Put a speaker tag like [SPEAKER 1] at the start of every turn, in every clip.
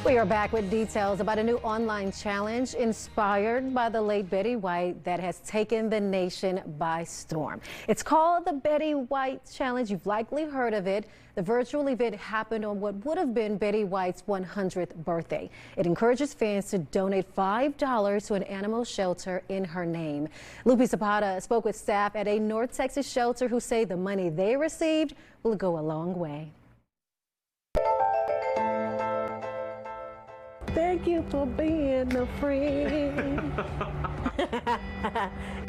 [SPEAKER 1] We are back with details about a new online challenge inspired by the late Betty White that has taken the nation by storm. It's called the Betty White Challenge. You've likely heard of it. The virtual event happened on what would have been Betty White's 100th birthday. It encourages fans to donate $5 to an animal shelter in her name. Lupe Zapata spoke with staff at a North Texas shelter who say the money they received will go a long way. Thank you for being a friend.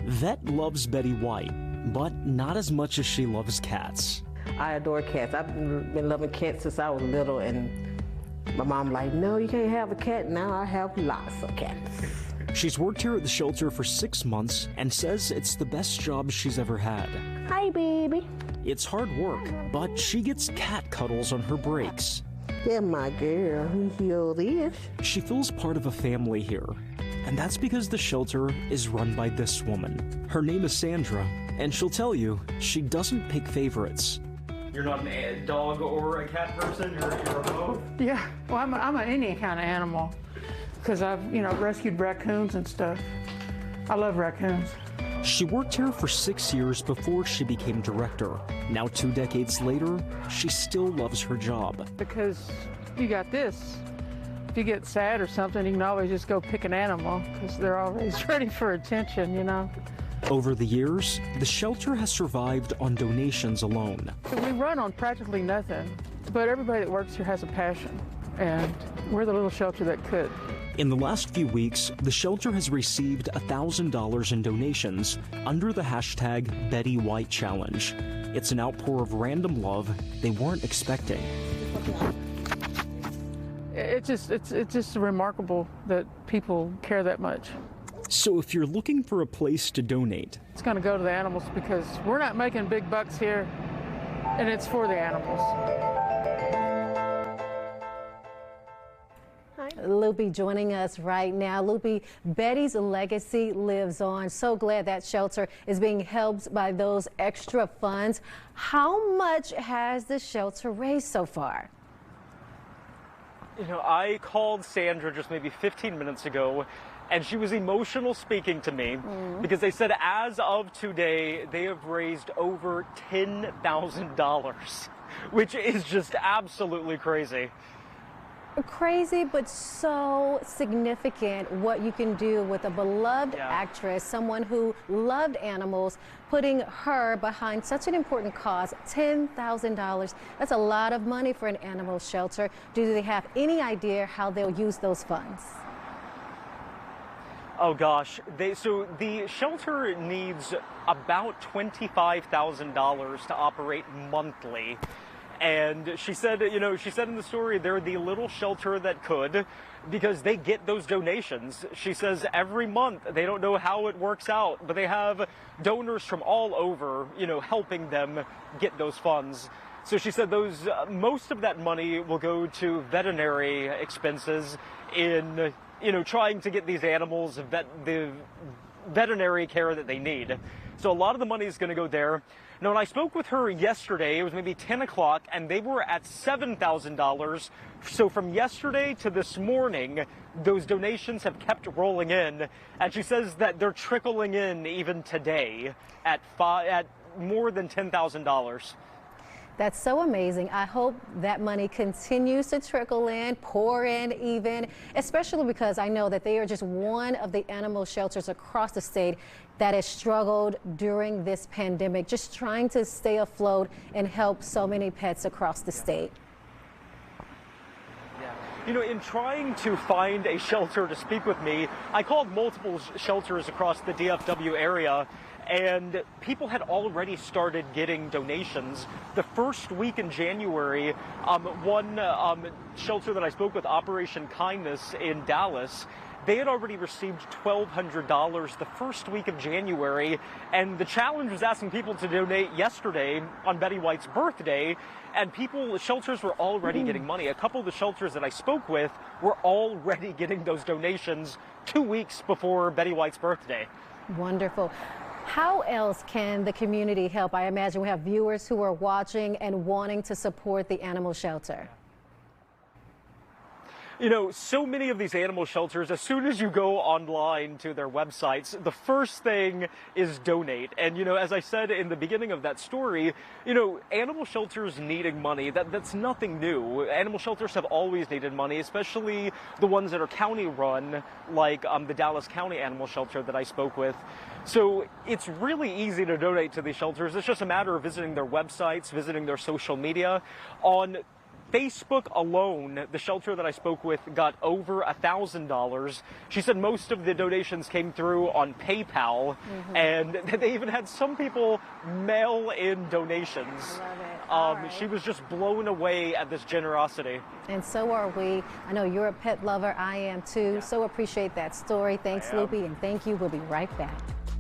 [SPEAKER 2] Vet loves Betty White, but not as much as she loves cats.
[SPEAKER 3] I adore cats. I've been loving cats since I was little, and my mom like, no, you can't have a cat. Now I have lots of cats.
[SPEAKER 2] She's worked here at the shelter for 6 months and says it's the best job she's ever had.
[SPEAKER 3] Hi, baby.
[SPEAKER 2] It's hard work, but she gets cat cuddles on her breaks.
[SPEAKER 3] Yeah, my girl, here it is.
[SPEAKER 2] She feels part of a family here, and that's because the shelter is run by this woman. Her name is Sandra, and she'll tell you she doesn't pick favorites.
[SPEAKER 4] You're not a dog or a cat person, you're both?
[SPEAKER 5] Yeah, well, I'm an any kind of animal because I've, rescued raccoons and stuff. I love raccoons.
[SPEAKER 2] She worked here for 6 years before she became director. Now 2 decades later, she still loves her job.
[SPEAKER 5] Because you got this. If you get sad or something, you can always just go pick an animal because they're always ready for attention,
[SPEAKER 2] Over the years, the shelter has survived on donations alone.
[SPEAKER 5] We run on practically nothing, but everybody that works here has a passion, and we're the little shelter that could.
[SPEAKER 2] In the last few weeks, the shelter has received $1,000 in donations under the hashtag Betty White Challenge. It's an outpour of random love they weren't expecting.
[SPEAKER 5] It's just remarkable that people care that much.
[SPEAKER 2] So if you're looking for a place to donate,
[SPEAKER 5] It's going to go to the animals because we're not making big bucks here, and it's for the animals.
[SPEAKER 1] Lupe joining us right now. Lupe, Betty's legacy lives on. So glad that shelter is being helped by those extra funds. How much has the shelter raised so far?
[SPEAKER 4] I called Sandra just maybe 15 minutes ago, and she was emotional speaking to me because they said as of today, they have raised over $10,000, which is just absolutely crazy.
[SPEAKER 1] Crazy, but so significant what you can do with a beloved actress, someone who loved animals, putting her behind such an important cause, $10,000. That's a lot of money for an animal shelter. Do they have any idea how they'll use those funds?
[SPEAKER 4] Oh gosh, so the shelter needs about $25,000 to operate monthly. And she said, she said in the story, they're the little shelter that could because they get those donations. She says every month, they don't know how it works out, but they have donors from all over, helping them get those funds. So she said most of that money will go to veterinary expenses in, trying to get these animals the veterinary care that they need. So a lot of the money is going to go there. Now, when I spoke with her yesterday, it was maybe 10 o'clock, and they were at $7,000. So from yesterday to this morning, those donations have kept rolling in. And she says that they're trickling in even today at more than $10,000.
[SPEAKER 1] That's so amazing. I hope that money continues to trickle in, pour in even, especially because I know that they are just one of the animal shelters across the state that has struggled during this pandemic, just trying to stay afloat and help so many pets across the state.
[SPEAKER 4] In trying to find a shelter to speak with me, I called multiple shelters across the DFW area, and people had already started getting donations. The first week in January, one shelter that I spoke with, Operation Kindness in Dallas, they had already received $1,200 the first week of January, and the challenge was asking people to donate yesterday on Betty White's birthday, and shelters were already getting money. A couple of the shelters that I spoke with were already getting those donations 2 weeks before Betty White's birthday.
[SPEAKER 1] Wonderful. How else can the community help? I imagine we have viewers who are watching and wanting to support the animal shelter.
[SPEAKER 4] You know, so many of these animal shelters, as soon as you go online to their websites, the first thing is donate. And, you know, as I said in the beginning of that story, you know, animal shelters needing money, that's nothing new. Animal shelters have always needed money, especially the ones that are county run, like the Dallas County Animal Shelter that I spoke with. So it's really easy to donate to these shelters. It's just a matter of visiting their websites, visiting their social media. On Facebook alone, the shelter that I spoke with got over $1,000. She said most of the donations came through on PayPal, and they even had some people mail in donations.
[SPEAKER 1] Love it.
[SPEAKER 4] She was just blown away at this generosity.
[SPEAKER 1] And so are we. I know you're a pet lover. I am too. So appreciate that story. Thanks, Loopy, and thank you. We'll be right back.